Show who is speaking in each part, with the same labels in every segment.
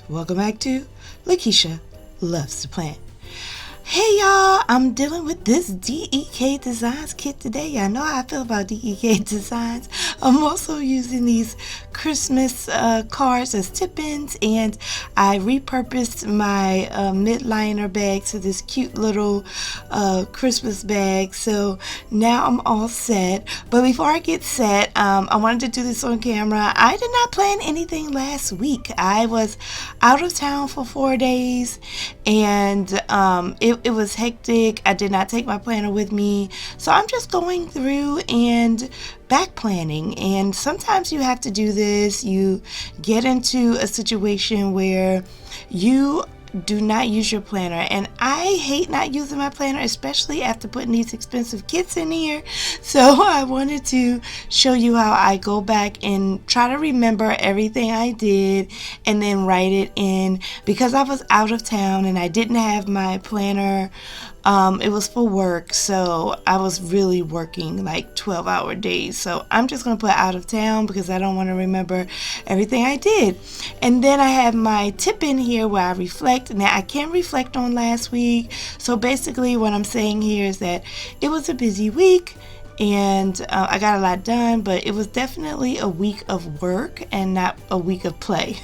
Speaker 1: Welcome back to Lakisha Loves to Plant. Hey y'all, I'm dealing with this DEK Designs kit today. Y'all know how I feel about DEK Designs. I'm also using these Christmas cards as tip-ins, and I repurposed my mid-liner bag to this cute little Christmas bag. So now I'm all set. But before I get set, I wanted to do this on camera. I did not plan anything last week. I was out of town for 4 days, and it was hectic. I did not take my planner with me, so I'm just going through and back planning. And sometimes you have to do this. You get into a situation where you do not use your planner, and I hate not using my planner, especially after putting these expensive kits in here. So I wanted to show you how I go back and try to remember everything I did and then write it in, because I was out of town and I didn't have my planner. It was for work, so I was really working like 12-hour days. So I'm just going to put out of town because I don't want to remember everything I did. And then I have my tip in here where I reflect. Now I can't reflect on last week. So basically what I'm saying here is that it was a busy week, and I got a lot done, but it was definitely a week of work and not a week of play.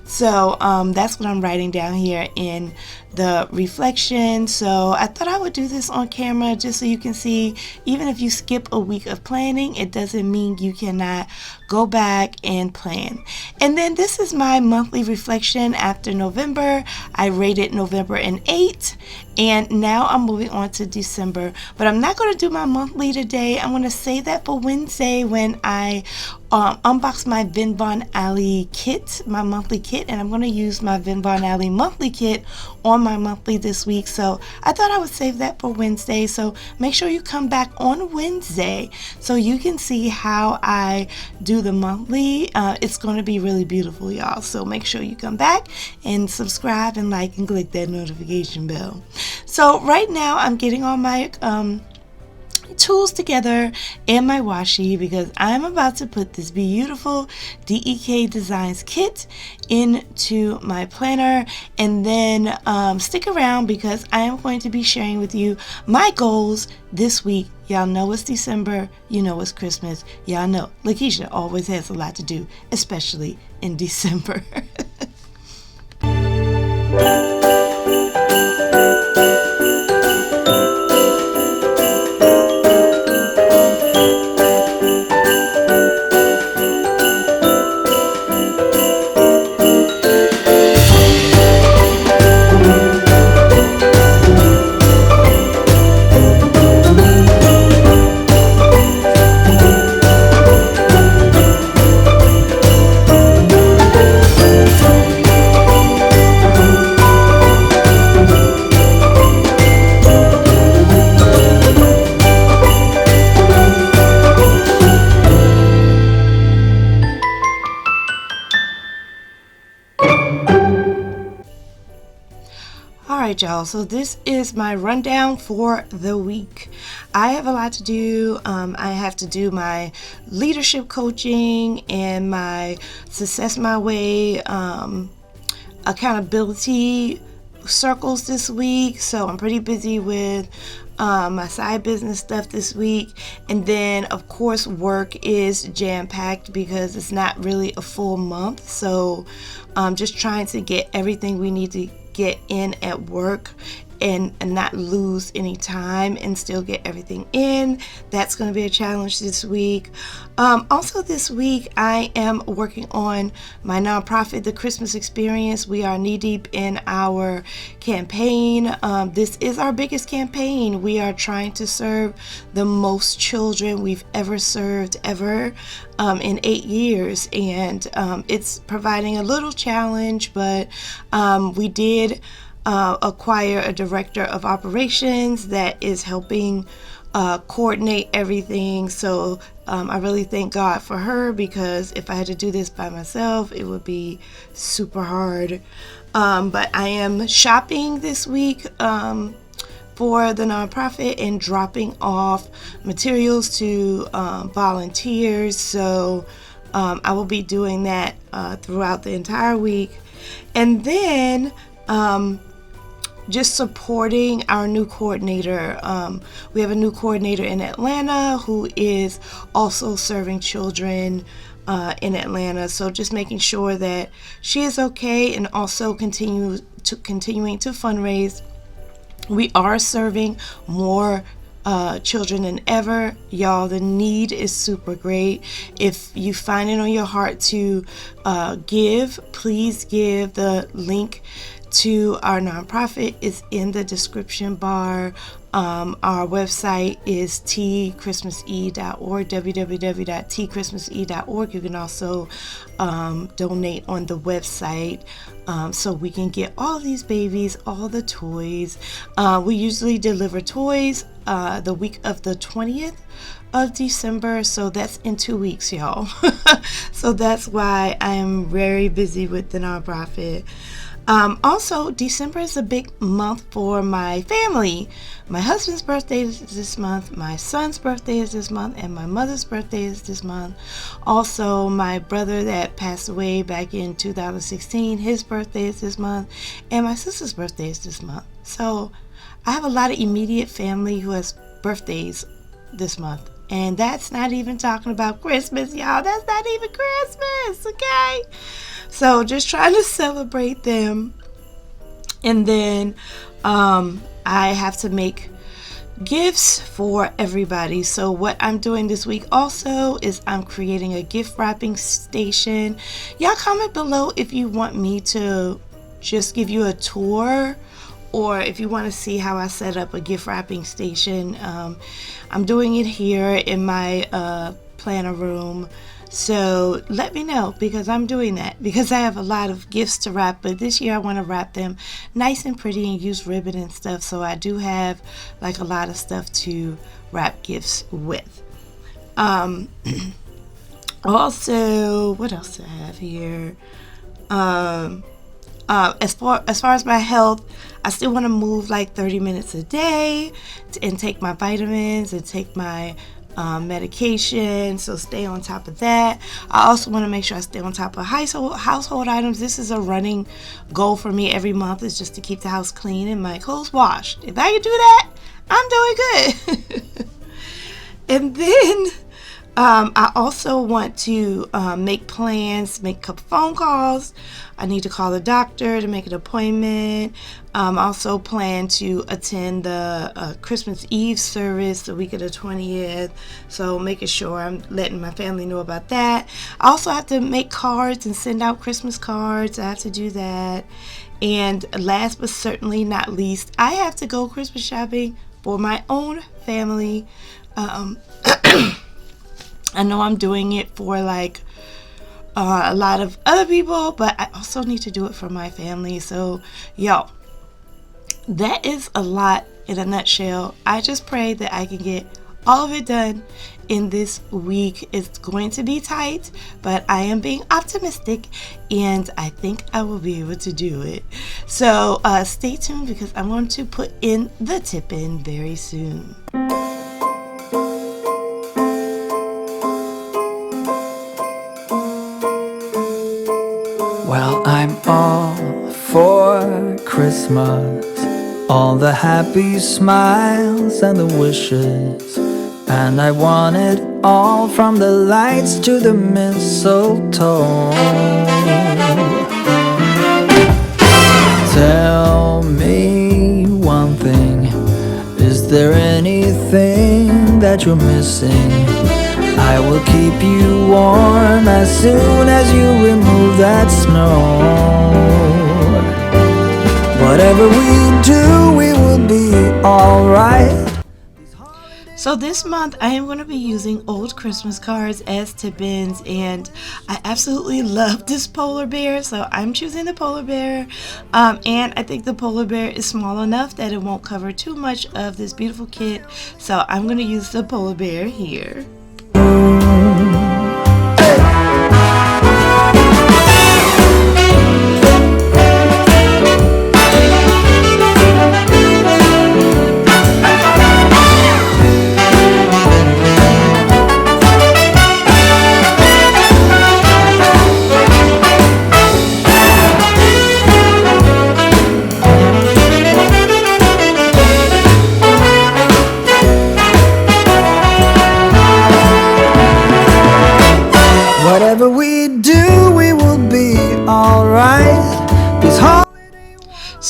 Speaker 1: So that's what I'm writing down here in the reflection. So I thought I would do this on camera just so you can see, even if you skip a week of planning, it doesn't mean you cannot go back and plan. And then this is my monthly reflection after November. I rated November an 8, and now I'm moving on to December. But I'm not going to do my monthly today. I'm going to save that for Wednesday when I unbox my Vin Von Alley kit, my monthly kit, and I'm going to use my Vin Von Alley monthly kit on my monthly this week. So I thought I would save that for Wednesday. So make sure you come back on Wednesday so you can see how I do the monthly. It's going to be really beautiful, y'all. So make sure you come back and subscribe and like and click that notification bell. So right now I'm getting all my tools together and my washi, because I'm about to put this beautiful DEK Designs kit into my planner. And then stick around, because I am going to be sharing with you my goals this week. Y'all know it's December, you know it's Christmas, y'all know Lakisha always has a lot to do, especially in December. Alright y'all, so this is my rundown for the week. I have a lot to do. I have to do my leadership coaching and my Success My Way accountability circles this week. So I'm pretty busy with my side business stuff this week. And then of course work is jam-packed because it's not really a full month. So just trying to get everything we need to get in at work and not lose any time and still get everything in. That's going to be a challenge this week. Also this week I am working on my nonprofit, The Christmas Experience. We are knee deep in our campaign. This is our biggest campaign. We are trying to serve the most children we've ever served in 8 years, and it's providing a little challenge, but we did acquire a director of operations that is helping coordinate everything. So I really thank God for her, because if I had to do this by myself, it would be super hard. But I am shopping this week for the nonprofit and dropping off materials to volunteers. So I will be doing that throughout the entire week. And then just supporting our new coordinator. We have a new coordinator in Atlanta who is also serving children in Atlanta. So just making sure that she is okay, and also continuing to fundraise. We are serving more children than ever, y'all. The need is super great. If you find it on your heart to give, please give. The link to our nonprofit is in the description bar. Our website is tchristmase.org, www.tchristmase.org. You can also donate on the website, so we can get all these babies all the toys. We usually deliver toys the week of the 20th of December, so that's in 2 weeks, y'all. So that's why I am very busy with the nonprofit. Also, December is a big month for my family. My husband's birthday is this month, my son's birthday is this month, and my mother's birthday is this month. Also, my brother that passed away back in 2016, his birthday is this month, and my sister's birthday is this month. So I have a lot of immediate family who has birthdays this month. And that's not even talking about Christmas, y'all. That's not even Christmas, okay? So just trying to celebrate them. And then I have to make gifts for everybody. So what I'm doing this week also is I'm creating a gift wrapping station. Y'all comment below if you want me to just give you a tour, or if you want to see how I set up a gift wrapping station. I'm doing it here in my planner room. So let me know, because I'm doing that because I have a lot of gifts to wrap, but this year I want to wrap them nice and pretty and use ribbon and stuff. So I do have like a lot of stuff to wrap gifts with. Also, what else do I have here? As far as my health, I still want to move like 30 minutes a day and take my vitamins and take my medication, so stay on top of that. I also want to make sure I stay on top of household items. This is a running goal for me every month, is just to keep the house clean and my clothes washed. If I can do that, I'm doing good. And then I also want to make plans, make a couple phone calls. I need to call the doctor to make an appointment. I also plan to attend the Christmas Eve service the week of the 20th. So making sure I'm letting my family know about that. I also have to make cards and send out Christmas cards. I have to do that. And last but certainly not least, I have to go Christmas shopping for my own family. I know I'm doing it for like a lot of other people, but I also need to do it for my family. So, yo, that is a lot in a nutshell. I just pray that I can get all of it done in this week. It's going to be tight, but I am being optimistic, and I think I will be able to do it. So stay tuned, because I'm going to put in the tip in very soon.
Speaker 2: Well, I'm all for Christmas, all the happy smiles and the wishes, and I want it all, from the lights to the mistletoe. Tell me one thing, is there anything that you're missing? I will keep you warm as soon as you remove that snow. Whatever we do, we will be alright.
Speaker 1: So this month I am going to be using old Christmas cards as tip-ins, and I absolutely love this polar bear, so I'm choosing the polar bear. And I think the polar bear is small enough that it won't cover too much of this beautiful kit, so I'm going to use the polar bear here.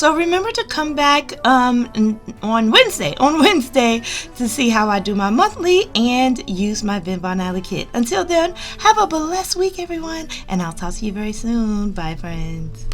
Speaker 1: So remember to come back on Wednesday to see how I do my monthly and use my Vin Von Alley kit. Until then, have a blessed week, everyone, and I'll talk to you very soon. Bye, friends.